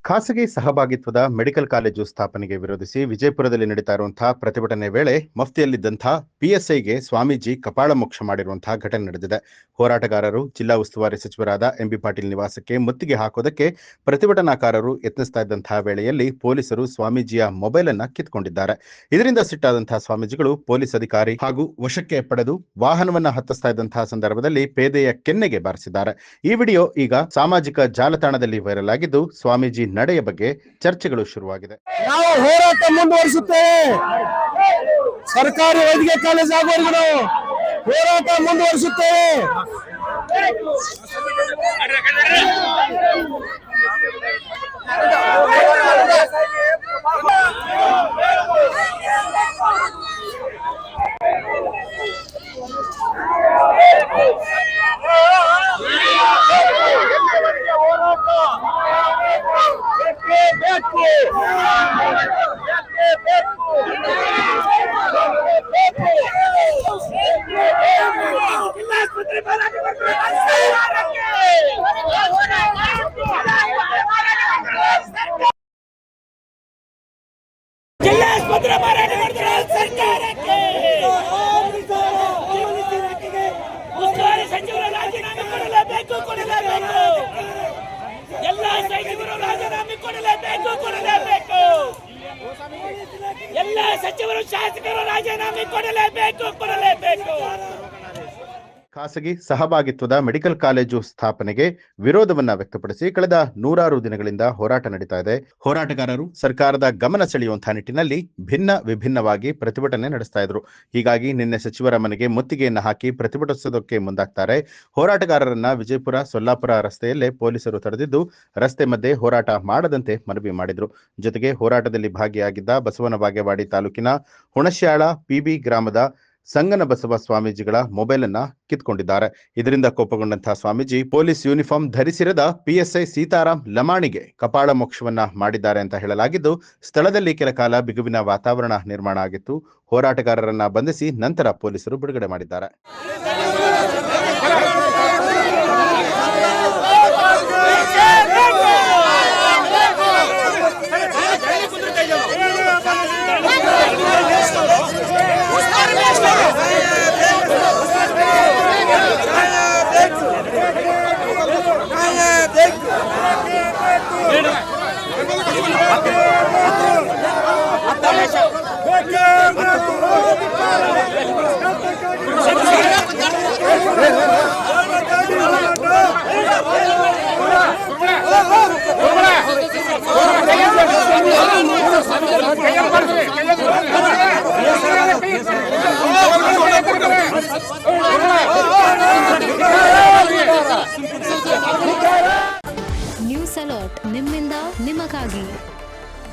ಖಾಸಗಿ ಸಹಭಾಗಿತ್ವದ medical college ಸ್ಥಾಪನೆಗೆ ವಿರೋಧಿಸಿ ವಿಜಯಪುರದಲ್ಲಿ ನಡೀತಾ ಇರುವಂತಹ ಪ್ರತಿಭಟನೆ ವೇಳೆ ಮಫ್ತಿಯಲ್ಲಿದ್ದಂತಹ ಪಿಎಸ್ಐಗೆ ಸ್ವಾಮೀಜಿ ಕಪಾಳ ಮೋಕ್ಷ ಮಾಡಿರುವಂತಹ ಘಟನೆ ನಡೆದಿದೆ. ಹೋರಾಟಗಾರರು ಜಿಲ್ಲಾ ಉಸ್ತುವಾರಿ ಸಚಿವರಾದ ಎಂಬಿ ಪಾಟೀಲ್ ನಿವಾಸಕ್ಕೆ ಮುತ್ತಿಗೆ ಹಾಕೋದಕ್ಕೆ ಪ್ರತಿಭಟನಾಕಾರರು ಯತ್ನಿಸ್ತಾ ಇದ್ದಂತಹ ವೇಳೆಯಲ್ಲಿ ಪೊಲೀಸರು ಸ್ವಾಮೀಜಿಯ ಮೊಬೈಲ್ ಅನ್ನ ಕಿತ್ಕೊಂಡಿದ್ದಾರೆ. ಇದರಿಂದ ಸಿಟ್ಟಾದಂತಹ ಸ್ವಾಮೀಜಿಗಳು ಪೊಲೀಸ್ ಅಧಿಕಾರಿ ಹಾಗೂ ವಶಕ್ಕೆ ಪಡೆದು ವಾಹನವನ್ನ ಹತ್ತಿಸ್ತಾ ಇದ್ದಂತಹ ಸಂದರ್ಭದಲ್ಲಿ ಪೇದೆಯ ಕೆನ್ನೆಗೆ ಬಾರಿಸಿದ್ದಾರೆ. ಈ ವಿಡಿಯೋ ಈಗ ಸಾಮಾಜಿಕ ಜಾಲತಾಣದಲ್ಲಿ ವೈರಲ್ ಆಗಿದ್ದು ಸ್ವಾಮೀಜಿ ನಡೆಯ ಬಗ್ಗೆ ಚರ್ಚೆಗಳು ಶುರುವಾಗಿದೆ. ನಾವು ಹೋರಾಟ ಮುಂದುವರಿಸುತ್ತೇವೆ. ಸರ್ಕಾರಿ ವೈದ್ಯಕೀಯ ಕಾಲೇಜ್ ಆಗುವವರೆಗೂ ಹೋರಾಟ ಮುಂದುವರಿಸುತ್ತೇವೆ. ಎಲ್ಲ ಸಚಿವರು ಶಾಸಕರು ರಾಜೀನಾಮೆ ಕೊಡಲೇಬೇಕು. ಖಾಸಗಿ ಸಹಭಾಗಿತ್ವದ ಮೆಡಿಕಲ್ ಕಾಲೇಜು ಸ್ಥಾಪನೆಗೆ ವಿರೋಧವನ್ನ ವ್ಯಕ್ತಪಡಿಸಿ ಕಳೆದ ನೂರಾರು ದಿನಗಳಿಂದ ಹೋರಾಟ ನಡೀತಾ ಇದೆ. ಹೋರಾಟಗಾರರು ಸರ್ಕಾರದ ಗಮನ ಸೆಳೆಯುವಂತಹ ನಿಟ್ಟಿನಲ್ಲಿ ವಿಭಿನ್ನವಾಗಿ ಪ್ರತಿಭಟನೆ ನಡೆಸ್ತಾ ಇದ್ರು. ಹೀಗಾಗಿ ನಿನ್ನೆ ಸಚಿವರ ಮನೆಗೆ ಮುತ್ತಿಗೆಯನ್ನು ಹಾಕಿ ಪ್ರತಿಭಟಿಸೋದಕ್ಕೆ ಮುಂದಾಗ್ತಾರೆ. ಹೋರಾಟಗಾರರನ್ನ ವಿಜಯಪುರ ಸೊಲ್ಲಾಪುರ ರಸ್ತೆಯಲ್ಲೇ ಪೊಲೀಸರು ತಡೆದಿದ್ದು ರಸ್ತೆ ಮಧ್ಯೆ ಹೋರಾಟ ಮಾಡದಂತೆ ಮನವಿ ಮಾಡಿದ್ರು. ಜೊತೆಗೆ ಹೋರಾಟದಲ್ಲಿ ಭಾಗಿಯಾಗಿದ್ದ ಬಸವನ ಬಾಗೇವಾಡಿ ತಾಲೂಕಿನ ಹುಣಶ್ಯಾಳ ಪಿಬಿ ಗ್ರಾಮದ ಸಂಗನಬಸವ ಸ್ವಾಮೀಜಿಗಳ ಮೊಬೈಲ್ ಅನ್ನ ಕಿತ್ಕೊಂಡಿದ್ದಾರೆ. ಇದರಿಂದ ಕೋಪಗೊಂಡಂತಹ ಸ್ವಾಮೀಜಿ ಪೊಲೀಸ್ ಯೂನಿಫಾರ್ಮ್ ಧರಿಸಿರದ ಪಿಎಸ್ಐ ಸೀತಾರಾಮ್ ಲಮಾಣಿಗೆ ಕಪಾಳ ಮೋಕ್ಷವನ್ನ ಮಾಡಿದ್ದಾರೆ ಅಂತ ಹೇಳಲಾಗಿದ್ದು, ಸ್ಥಳದಲ್ಲಿ ಕೆಲ ಕಾಲ ಬಿಗುವಿನ ವಾತಾವರಣ ನಿರ್ಮಾಣ ಆಗಿತ್ತು. ಹೋರಾಟಗಾರರನ್ನ ಬಂಧಿಸಿ ನಂತರ ಪೊಲೀಸರು ಬಿಡುಗಡೆ ಮಾಡಿದ್ದಾರೆ. ನ್ಯೂಸ್ ಅಲರ್ಟ್ ನಿಮ್ಮಿಂದ ನಿಮಗಾಗಿ.